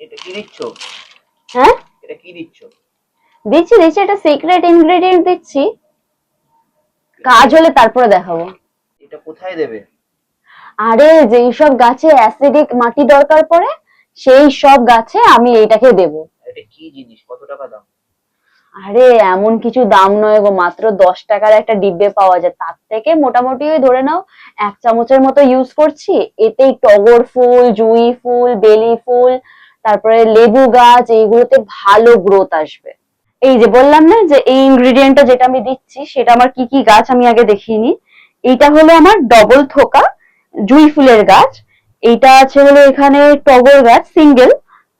এটা কি দিচ্ছ? হ্যাঁ এটা কি দিচ্ছ? দিচ্ছি দিচ্ছি, এটা সিক্রেট ইনগ্রেডিয়েন্ট দিচ্ছি, কাজ হলে তারপরে দেখাবো। এটা কোথায় দেবে? আরে যেই সব গাছে অ্যাসিডিক মাটি দরকার পড়ে সেই সব গাছে আমি এইটাকে দেব। এটা কি জিনিস, কত টাকা দাম? আরে এমন কিছু দাম নয় গো, মাত্র 10 টাকার একটা ডিব্বে পাওয়া যায়, তার থেকে মোটামুটি ওই ধরে নাও 1 চামচের মতো ইউজ করছি। এতেই টগর ফুল, জুঁই ফুল, বেলি ফুল, তারপরে লেবু গাছ, এইগুলোতে ভালো গ্রোথ আসবে। এই যে বললাম না যে এই ইনগ্রিডিয়েন্টটা যেটা আমি দিচ্ছি সেটা আমার কি কি গাছ আমি আগে দেখিয়ে নিই। এইটা হলো আমার ডবল থোকা জুঁই ফুলের গাছ। এইটা আছে হলো এখানে টগর গাছ সিঙ্গেল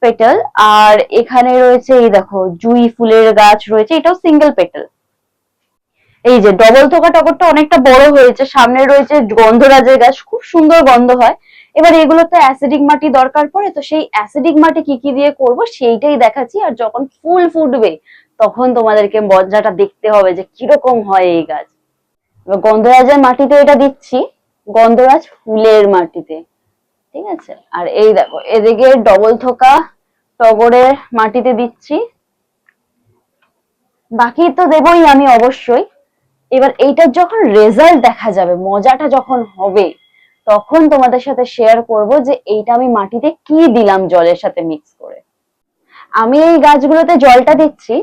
পেটাল, আর এখানে রয়েছে এই দেখো জুঁই ফুলের গাছ রয়েছে, এটাও সিঙ্গেল পেটাল। এই যে ডবল থোকা টগরটা অনেকটা বড় হয়েছে, সামনে রয়েছে গন্ধরাজের গাছ, খুব সুন্দর গন্ধ হয়। এবার এগুলোতে অ্যাসিডিক মাটি দরকার পড়ে, তো সেই অ্যাসিডিক মাটি কি কি দিয়ে করব সেইটাই দেখাচ্ছি। আর যখন ফুল ফুটবে তখন তোমাদেরকে মজাটা দেখতে হবে যে কিরকম হয় এই গাছ। এবার গন্ধরাজের মাটিতে এটা দিচ্ছি, গন্ধরাজ ফুলের মাটিতে, ঠিক আছে। আর এই দেখো এদিকে ডবল থোকা টগরের মাটিতে দিচ্ছি, বাকি তো দেবই আমি অবশ্যই। এবার এইটার যখন রেজাল্ট দেখা যাবে, মজাটা যখন হবে, তখন তোমাদের সাথে শেয়ার করব যে এইটা আমি মাটিতে কি দিলাম জলের সাথে মিক্স করে। আমি এই গাছগুলোতে জলটা দিচ্ছি,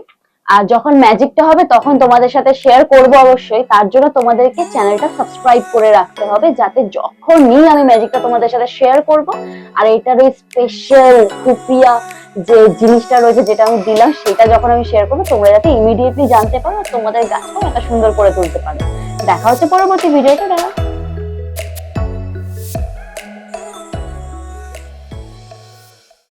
আর যখন ম্যাজিকটা হবে তখন তোমাদের সাথে শেয়ার করব অবশ্যই। তার জন্য তোমাদেরকে চ্যানেলটা সাবস্ক্রাইব করে রাখতে হবে, যাতে যখনই আমি ম্যাজিকটা তোমাদের সাথে শেয়ার করব আর এটার ওই স্পেশাল খুফিয়া যে জিনিসটা রয়েছে যেটা আমি দিলাম সেটা যখন আমি শেয়ার করবো, তোমরা যাতে ইমিডিয়েটলি জানতে পারো আর তোমাদের গাছটাও এত সুন্দর করে তুলতে পারো। দেখা হচ্ছে পরবর্তী ভিডিওতে।